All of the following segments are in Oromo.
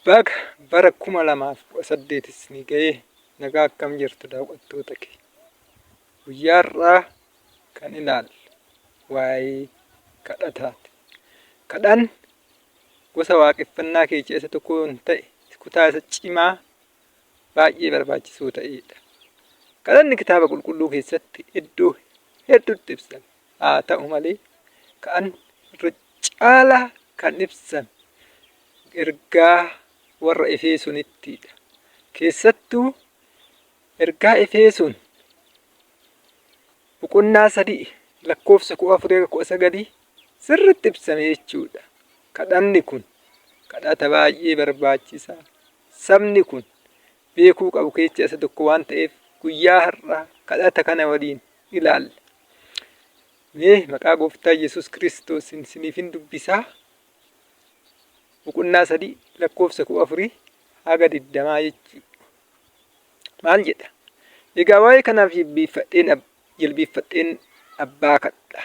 Baga bara 2018 ni ga'ee nagaa akkam jirtu daawwattoota kee. Guyyaa har'aa kan ilaalu waa'ee kadhataati. Kadhaan gosa waaqeffannaa keessaa isa tokko yoo ta'e kutaa isa cimaa baay'ee barbaachisoo ta'edha. Kadhanni kitaaba qulqulluu keessatti iddoo hedduutti ibsame. Haa ta'u malee kadhaan irra caalaa kan ibsame ergaa warra Efesoonittidha. Keessattuu ergaa Efesoon boqonnaa 3 lakkoofsa 14-19 sirriitti ibsame jechuudha. Kadhanni kun kadhata baay'ee barbaachisaa. Sabni kun beekuu qabu keessaa isa tokko waan ta'eef guyyaa har'aa kadhata kana waliin ilaalla. Mee maqaa gooftaa Yesuus Kiristoosiin isiniifin dubbisaa. Boqonnaa 3 lakkoofsa 14-20 jechuudha. Maal jedha? Egaa waa'ee kanaaf jilbiifadheen abbaa kadha.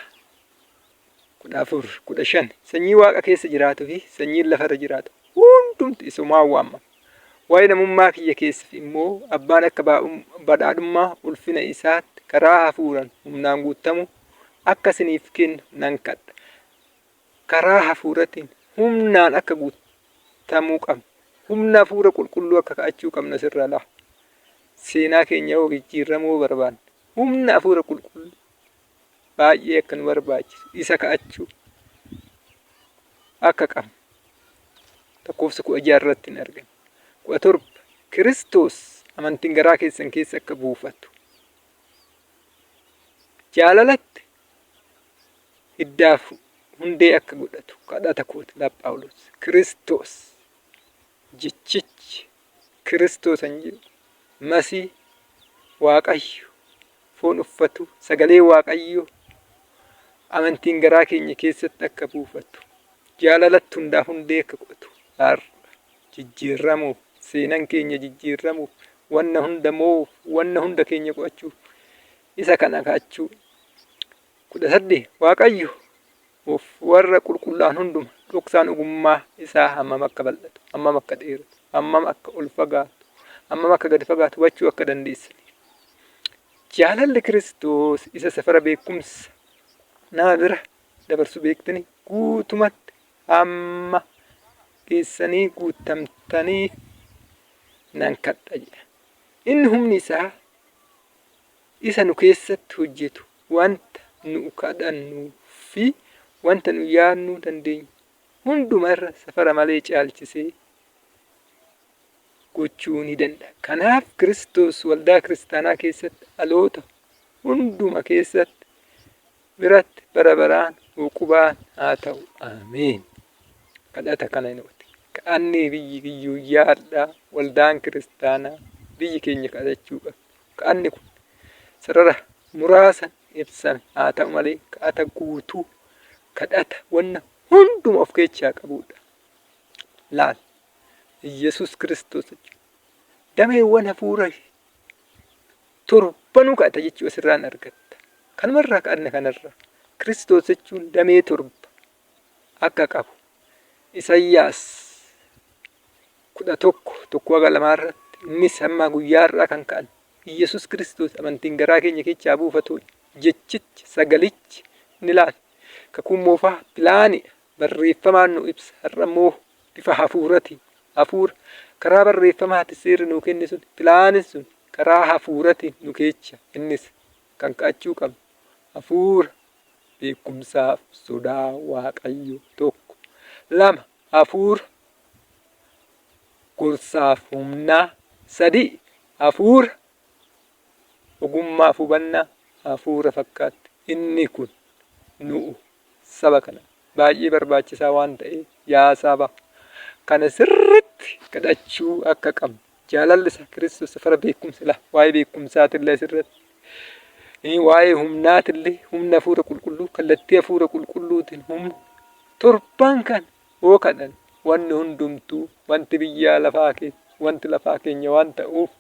14-15 sanyii waaqa keessa jiraatuu fi sanyiin lafarra jiraatu hundumti isumaan waamama. Waa'ee namummaa kiyya keessaaf immoo abbaan akka badhaadhummaa ulfina isaatti karaa hafuuraan humnaan guutamu akka isiniif kennu nan kadha. Karaa hafuuratiin humnaan akka guutamuu qabna. Humna hafuura qulqulluu akka kadhachuu qabna sirra laa. Seenaa keenya yoo jijjiiramuu barbaanne humna hafuura qulqulluu baay'ee akka nu barbaachisu isa kadhachuu akka qabna. Lakkoofsa 16 irratti hin argamu. 17 Kiristoos amantiin garaa keessan keessa akka buufatu. Jaalalatti hiddaaf hundee akka godhatu kadhata kooti laa Phaawulos. Kiristoos jechichi Kiristoosan jedhu Masii Waaqayyo foon uffatu sagalee Waaqayyo amantiin garaa keenya keessatti akka buufatu. Jaalalatti hundaaf hundee akka godhatu. Jijjiiramuuf seenaan keenya jijjiiramuuf wanna hunda moo'uuf wanna hunda keenya qo'achuuf isa kana kadhachuu. 18 Waaqayyo of warra qulqullaan hunduma dhoksaan ogummaa isaa hammam akka bal'atu, hammam akka dheeratu, hammam akka ol fagaatu, hammam akka gadi fagaatu hubachuu akka dandeessan. Jaalalli Kiristoos isa safara beekumsa nama bira dabarsu beektanii guutumatti hamma keessanii guutamtanii nan kadha jedha. Inni humni isaa isa nu keessatti hojjetu wanta nu kadhannuu fi wanta nu yaadnuu dandeenyu hunduma irra safara malee caalchisee gochuu ni danda'a. Kanaaf Kiristoos waldaa kiristaanaa keessatti dhaloota hunduma keessatti biratti bara baraan uqubaan haa ta'u. Ameen. Kadhata kana nuti kadhannee biyyi kiyyuu yaadhaa waldaan kiristaanaa biyyi keenya kadhachuu qabdi. Kadhanni kun sarara muraasan ibsame haa ta'u malee kadhata guutuu kadhata wanna hunduma of keessaa qabudha. Laal Yesuus Kiristoos dameewwan hafuura torbanuu kadhata jechuu asirraan argatta. Kanumarraa kadhanna kanarraa Kiristoos jechuun damee torba akka qabu. Isaayyaas 11:1-2 irratti innis hamma guyyaa irraa kan ka'an Yesuus Kiristoos amantiin garaa keenya keessaa buufatu jechichi sagalichi ni laal. Kakuun moofaa pilaanii barreeffamaan nu ibsa. Har'a immoo bifa hafuuratiin hafuura karaa barreeffamaatti seerri nuu kenne sun pilaanin sun karaa hafuuratiin nu keessa innis kan kadhachuu qabnu hafuura beekumsaaf sodaa Waaqayyo tokko. 2 hafuura gorsaaf humnaa. 3 hafuura ogummaaf hubannaa hafuura fakkaatti. Inni kun nu saba kana baay'ee barbaachisaa waan ta'eef yaa saba kana sirriitti kadhachuu akka qabnu. Jaalalli isaa Kiristoos safara beekumsa laa waa'ee beekumsaatillee sirriitti waa'ee humnaatillee humna hafuura qulqulluu kallattii hafuura qulqulluutiin humna torban kan hoo kadhan wanni hundumtuu wanti biyyaa lafaa wanti lafaa keenya waan ta'uuf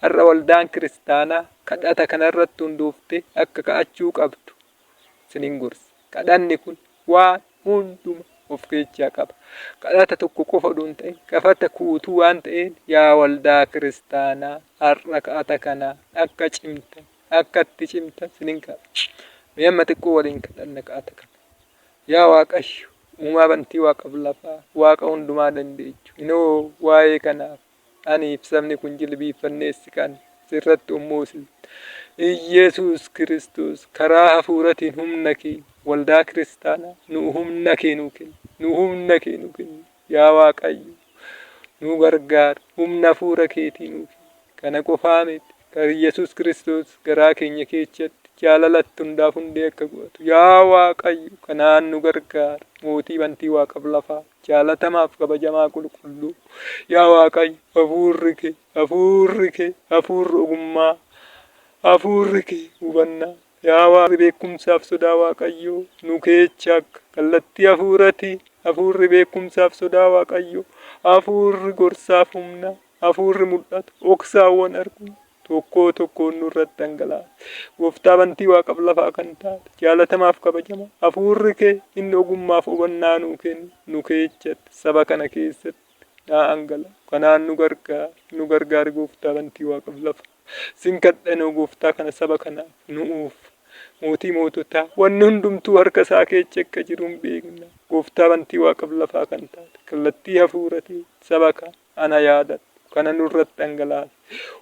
har'a waldaan kiristaanaa kadhata kanarratti hundooftee akka kadhachuu qabdu sinin gorsa. Kadhanni kun waan hunduma of keessaa qaba. Kadhata tokko qofa osoo hin ta'in kadhata guutuu waan ta'een yaa waldaa kiristaanaa har'a kadhata kana akka cimtan akka itti cimtan sinin kadha. Mee amma xiqqoo waliin kadhanna kadhata kana. Yaa Waaqayyo uumaa bantii waaqaaf lafaa waaqa hundumaa dandeechu. Inoo waa'ee kanaaf aniif sabni kun jilbiiffanneessi kan sirratti ummuusin. Iyesuus Kiristoos karaa hafuuratiin humna kee waldaa kiristaanaa nu humna kee nuu kenni. Nu humna kee nuu kenni. Yaa Waaqayyo nu gargaar humna hafuura keetii nuu kenni. Kana qofaa miti kan Iyesuus Kiristoos garaa keenya keessatti jaalalatti hundaaf hundee akka godhatu. Yaa Waaqayyo kanaan nu gargaar mootii bantii waaqaaf lafaa jaalatamaaf kabajamaa qulqulluu. Yaa Waaqayyo hafuurri kee hafuurri ogummaa hafuurri kee hubannaa. Yaa Waaqni beekumsaaf sodaa Waaqayyoo nu keessa akka kallattii hafuurati. Hafuurri beekumsaaf sodaa Waaqayyoo hafuurri gorsaaf humna hafuurri mul'atu dhoksaawwan argu tokkoon nurratti dhangala'a. Gooftaa bantii waaqaaf lafaa kan taate jaalatamaaf kabajama hafuurri kee inni ogummaaf hubannaa nuu kennu nu keessatti saba kana keessatti yaa angala. Kanaan nu gargaari gooftaa bantii waaqaaf lafaa. Sin kadhanoo gooftaa kana saba kanaaf nu'uuf mootii moototaa wanni hundumtuu harka isaa keessa akka jiru hin beekna. Gooftaa bantii waaqaaf lafaa kan taate kallattii hafuuratii saba kana yaadadhu. Kana nurratti dhangalaase.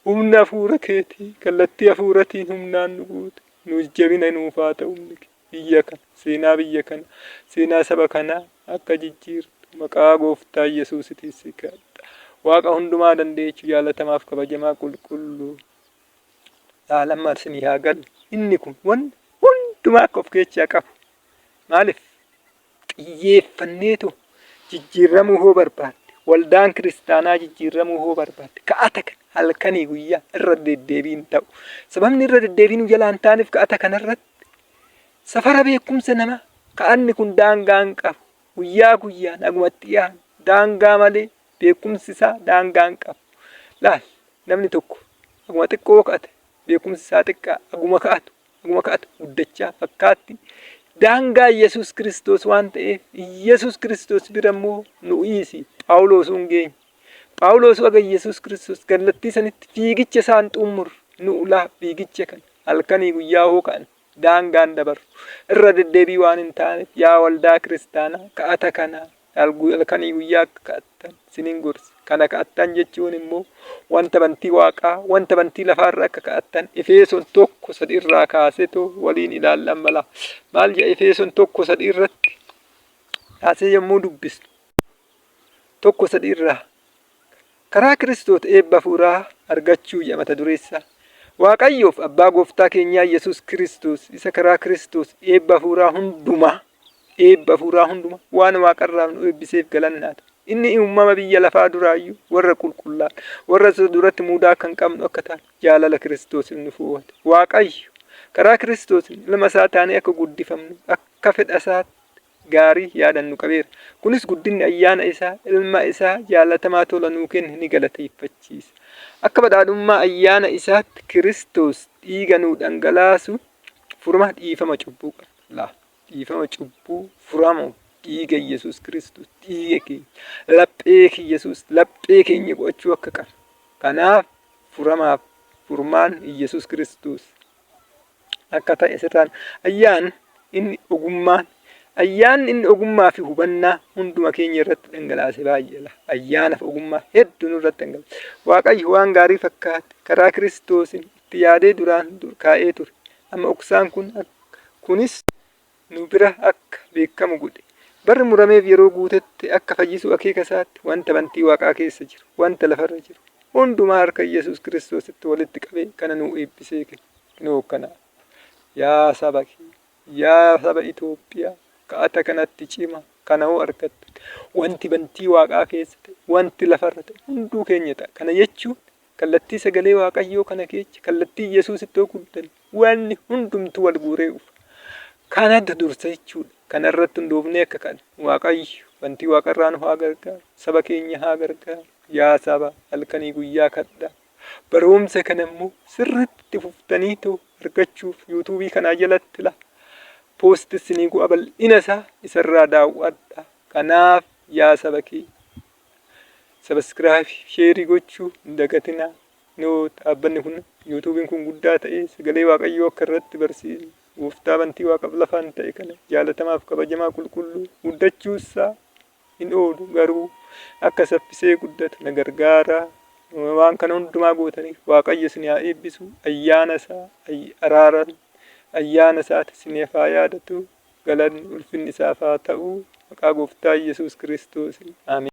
Humna hafuura keetii kallattii hafuuratiin humnaan nu guute. Nuus jabina nuuf haa ta'u biyya kana seenaa saba kanaa akka jijjiirtu maqaa gooftaa Yesuusitiin si kadha. Waaqa hundumaa dandeechu jaalatamaaf kabajamaa qulqulluu. Lammaaf isinii haa galu. Inni kun waan hundumaa akka of keessaa qabu. Maaliif xiyyeeffanneetu jijjiiramuu hoo barbaadde? Waldaan kiristaanaa jijjiiramuu hoo barbaadde? Kadhata kana halkanii guyyaa irra deddeebiin ta'u. Sababni irra deddeebiin jalaan taaneef kadhata kanarratti safara beekumsa namaa kadhanni kun daangaa hin qabu. Guyyaa guyyaan agumatti dhiyaatu daangaa malee beekumsi isaa daangaa hin qabu. Laal namni tokko aguma xiqqoo kadhate beekumsi isaa xiqqaa aguma kadhatu guddachaa fakkaatti. Daangaa Yesuus Kiristoos waan ta'eef Yesuus Kiristoos bira immoo nu dhiisi. Phaawulos geenye. Phaawulos waga Yesuus Kiristoos kallattii sanitti fiigicha isaan xumur nu ulaa fiigicha kan halkanii guyyaa hoo ka'an daangaan dabaru. Irra deddeebii waan hin taaneef yaa waldaa kiristaanaa kadhata kanaa halkanii guyyaa akka kadhattan sinin gorsa. Kana kadhattan jechuun immoo wanta bantii waaqaa wanta bantii lafaarra akka kadhattan Efesoon 1:3 irraa kaaseetoo waliin ilaallan mala. Maal jedha Efesoon 1:3 irratti kaasee yommuu dubbistu 1:3 irraa karaa Kiristoos eebba hafuuraa argachuu jedha mata dureessaa. Waaqayyoof abbaa gooftaa keenyaa Yesuus Kiristoos isa karaa Kiristoos eebba hafuuraa hundumaa waan waaqarraa nu eebbiseef galannaata. Inni uumama biyya lafaa duraayyuu warra qulqullaan warra duratti mudaa kan qabnu akka ta'an jaalala Kiristoos nu fuudhate. Waaqayyo karaa Kiristoos ilma isaa taanee akka guddifamnu akka fedha isaatti gaarii yaadannu qabeera. Kunis guddinni ayyaana isaa ilma isaa jaalatamaa tola nuu kenne ni galateeffachiisa. Akka badhaadhummaa ayyaana isaatti Kiristoos dhiiga nuu dhangalaasu furma dhiifama cubbuu qaba. Dhiifama cubbuu furamu dhiiga Yesuus Kiristoos dhiiga keenya laphee Yesuus laphee keenya godhachuu akka qabu. Kanaaf furmaan Yesuus Kiristoos akka ta'e sirraan ayyaanni inni ogummaa fi hubannaa hunduma keenya irratti dhangalaase baay'eedha. Ayyaanaaf ogummaa hedduun irratti dhangalaase. Waaqayyo waan gaarii fakkaate karaa Kiristoosiin itti yaadee duraan kaa'ee ture. Amma oksaan kunis nu bira akka beekamu godhe. Barri murameef yeroo guutetti akka fayyisu akeeka isaatti wanta bantii waaqaa keessa jiru wanta lafarra jiru hundumaa harka Yesuus Kiristoositti walitti qabee kana nuu eebbisee kennu. Kanaaf yaa saba Itoophiyaa kadhata kanatti cima kana hoo argattu wanti bantii waaqaa keessa ta'e wanti lafarra ta'e hunduu keenya ta'a. Kana jechuun kallattii sagalee waaqayyoo kana keessa kallattii Yesuusitti hoo guddanne wanni hundumtu wal guuree dhufa. Kanatti dursa jechuudha. Kana irratti hundoofnee akka kadhannu Waaqayyo bantii waaqarraa nu haa gargaaru. Saba keenya haa gargaaru. Yaa saba halkanii guyyaa kadhaa. Barumsa kana immoo sirriitti fuftanii ta'u argachuuf yuutuubii kanaa jalatti la poosti isinii go'a bal'ina isaa isarraa daawwadhaa. Kanaaf yaa saba kee sabiskiraayib sheerii gochuu hin dagatinaa. Dhaabbanni kun yuutuubiin kun guddaa ta'ee sagalee waaqayyoo akka irratti barsiisu gooftaa bantii waaqaaf lafaan ta'e kana jaalatamaaf kabajamaa qulqulluu guddachuusaa hin oolu garuu akka saffisee guddatu na gargaara. Waan kana hundumaa gootaniif waaqayyo isin haa eebbisu. Ayyaana isaa araaran ayyaana isaati isiniif haa yaadatu. Galanni ulfinni isaaf haa ta'u. Maqaa gooftaa Yesuus Kiristoos. Ameen.